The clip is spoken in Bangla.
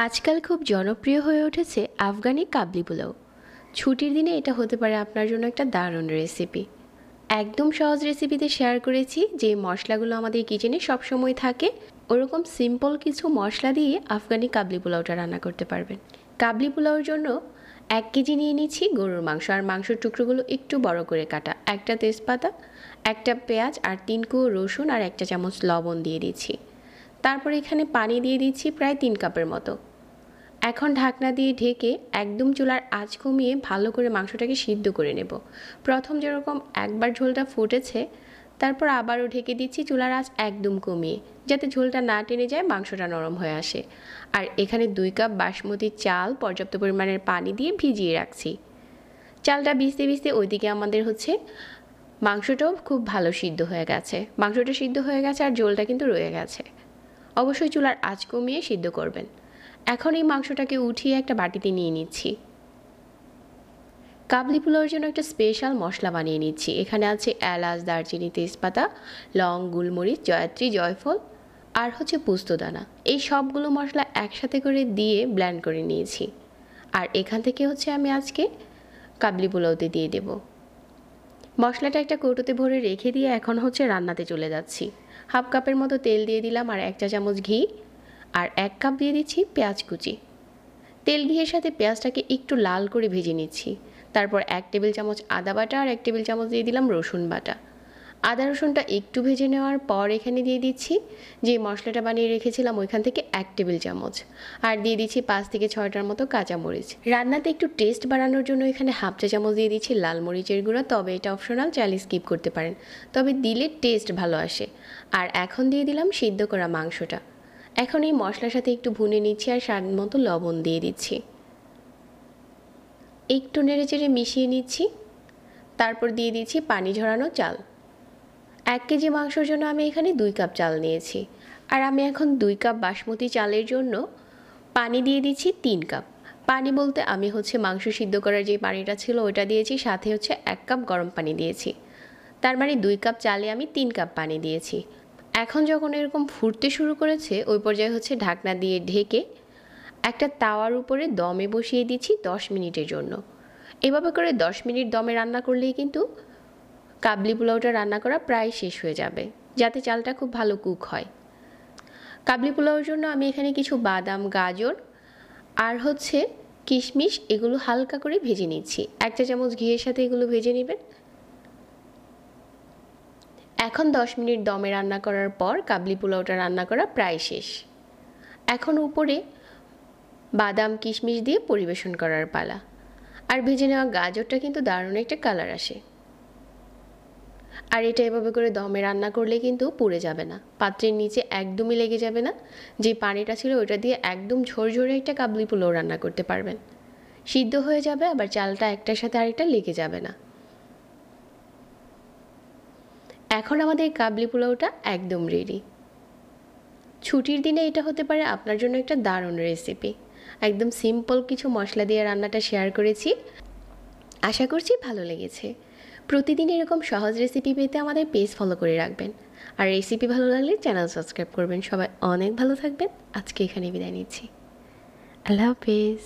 আজকাল খুব জনপ্রিয় হয়ে উঠেছে আফগানি কাবলি পোলাও। ছুটির দিনে এটা হতে পারে আপনার জন্য একটা দারুণ রেসিপি। একদম সহজ রেসিপিতে শেয়ার করেছি যে মশলাগুলো আমাদের কিচেনে সবসময় থাকে, ওরকম সিম্পল কিছু মশলা দিয়ে আফগানি কাবলি পোলাওটা রান্না করতে পারবেন। কাবলি পোলাওর জন্য 1 কেজি নিয়ে নিচ্ছি গরুর মাংস, আর মাংসের টুকরোগুলো একটু বড় করে কাটা, একটা তেজপাতা, একটা পেঁয়াজ, আর 3 কুয়ো রসুন, আর 1 চামচ লবণ দিয়ে দিচ্ছি। তারপর এখানে পানি দিয়ে দিচ্ছি প্রায় 3 কাপের মতো। এখন ঢাকনা দিয়ে ঢেকে একদম চুলার আঁচ কমিয়ে ভালো করে মাংসটাকে সিদ্ধ করে নেব। প্রথম যেরকম একবার ঝোলটা ফুটেছে, তারপর আবারও ঢেকে দিচ্ছি চুলার আঁচ একদম কমিয়ে, যাতে ঝোলটা না টেনে যায়, মাংসটা নরম হয়ে আসে। আর এখানে 2 কাপ বাসমতি চাল পর্যাপ্ত পরিমাণের পানি দিয়ে ভিজিয়ে রাখছি। চালটা ভিজতে ভিজতে ওইদিকে আমাদের মাংসটাও খুব ভালো সিদ্ধ হয়ে গেছে। মাংসটা সিদ্ধ হয়ে গেছে আর ঝোলটা কিন্তু রয়ে গেছে। অবশ্যই চুলার আঁচ কমিয়ে সিদ্ধ করবেন। এখন এই মাংসটাকে উঠিয়ে একটা বাটিতে নিয়ে নিচ্ছি। কাবলি পোলাওর জন্য একটা স্পেশাল মশলা বানিয়ে নিচ্ছি। এখানে আছে এলাচ, দারচিনি, তেজপাতা, লং, গোলমরিচ, জয়ত্রী, জয়ফল, আর পোস্তদানা। এই সবগুলো মশলা একসাথে করে দিয়ে ব্লেন্ড করে নিয়েছি। আর এখান থেকে আমি আজকে কাবলি পোলাওতে দিয়ে দেব। মশলাটা একটা কৌটোতে ভরে রেখে দিয়ে এখন রান্নাতে চলে যাচ্ছি। হাফ কাপের মতো তেল দিয়ে দিলাম, আর 1 চা চামচ ঘি, আর 1 কাপ দিয়ে দিচ্ছি পেঁয়াজ কুচি। তেল ঘিয়ের সাথে পেঁয়াজটাকে একটু লাল করে ভেজে নিচ্ছি। তারপর 1 টেবিল চামচ আদা বাটা আর 1 টেবিল চামচ দিয়ে দিলাম রসুন বাটা। আদা রসুনটা একটু ভেজে নেওয়ার পর এখানে দিয়ে দিচ্ছি যে মশলাটা বানিয়ে রেখেছিলাম ওইখান থেকে 1 টেবিল চামচ, আর দিয়ে দিচ্ছি 5 থেকে 6টার মতো কাঁচামরিচ। রান্নাতে একটু টেস্ট বাড়ানোর জন্য এখানে হাফ চা চামচ দিয়ে দিচ্ছি লাল মরিচের গুঁড়া, তবে এটা অপশনাল, চাইলে স্কিপ করতে পারেন, তবে দিলে টেস্ট ভালো আসে। আর এখন দিয়ে দিলাম সিদ্ধ করা মাংসটা। এখন এই মশলার সাথে একটু ভুনে নিচ্ছি আর স্বাদ মতো লবণ দিয়ে দিচ্ছি। একটু নেড়েচেড়ে মিশিয়ে নিচ্ছি। তারপর দিয়ে দিচ্ছি পানি ঝরানো চাল। 1 কেজি মাংসের জন্য আমি এখানে 2 কাপ চাল নিয়েছি, আর আমি এখন 2 কাপ বাসমতি চালের জন্য পানি দিয়ে দিচ্ছি 3 কাপ। পানি বলতে আমি মাংস সিদ্ধ করার যে পানিটা ছিল ওটা দিয়েছি, সাথে 1 কাপ গরম পানি দিয়েছি। তার মানে 2 কাপ চালে আমি 3 কাপ পানি দিয়েছি। এখন যখন এরকম ফুটতে শুরু করেছে, ওই পর্যায়ে ঢাকনা দিয়ে ঢেকে একটা তাওয়ার উপরে দমে বসিয়ে দিচ্ছি 10 মিনিটের জন্য। এভাবে করে 10 মিনিট দমে রান্না করলেই কিন্তু কাবলি পোলাওটা রান্না করা প্রায় শেষ হয়ে যাবে, যাতে চালটা খুব ভালো কুক হয়। কাবলি পোলাওর জন্য আমি এখানে কিছু বাদাম, গাজর আর কিশমিশ, এগুলো হালকা করে ভেজে নিচ্ছি। 1 চা চামচ ঘিয়ের সাথে এগুলো ভেজে নেবেন। এখন 10 মিনিট দমে রান্না করার পর কাবলি পোলাওটা রান্না করা প্রায় শেষ। এখন উপরে বাদাম, কিশমিশ দিয়ে পরিবেশন করার পালা। আর ভেজে নেওয়া গাজরটা কিন্তু দারুণ একটা কালার আসে। আর এটা এভাবে করে দমে রান্না করলে কিন্তু পুড়ে যাবে না, পাত্রের নিচে একদমই লেগে যাবে না। যে পানিটা ছিল ওটা দিয়ে একদম ঝরঝরে একটা কাবলি পোলাও রান্না করতে পারবেন। সিদ্ধ হয়ে যাবে, আবার চালটা একটার সাথে আরেকটা লেগে যাবে না। এখন আমাদের কাবলি পোলাওটা একদম রেডি। ছুটির দিনে এটা হতে পারে আপনার জন্য একটা দারুণ রেসিপি। একদম সিম্পল কিছু মশলা দিয়ে রান্নাটা শেয়ার করেছি, আশা করছি ভালো লেগেছে। প্রতিদিন এরকম সহজ রেসিপি পেতে আমাদের পেজ ফলো করে রাখবেন, আর রেসিপি ভালো লাগলে চ্যানেল সাবস্ক্রাইব করবেন। সবাই অনেক ভালো থাকবেন। আজকে এখানে বিদায় নিচ্ছি। আল্লাহ হাফেজ।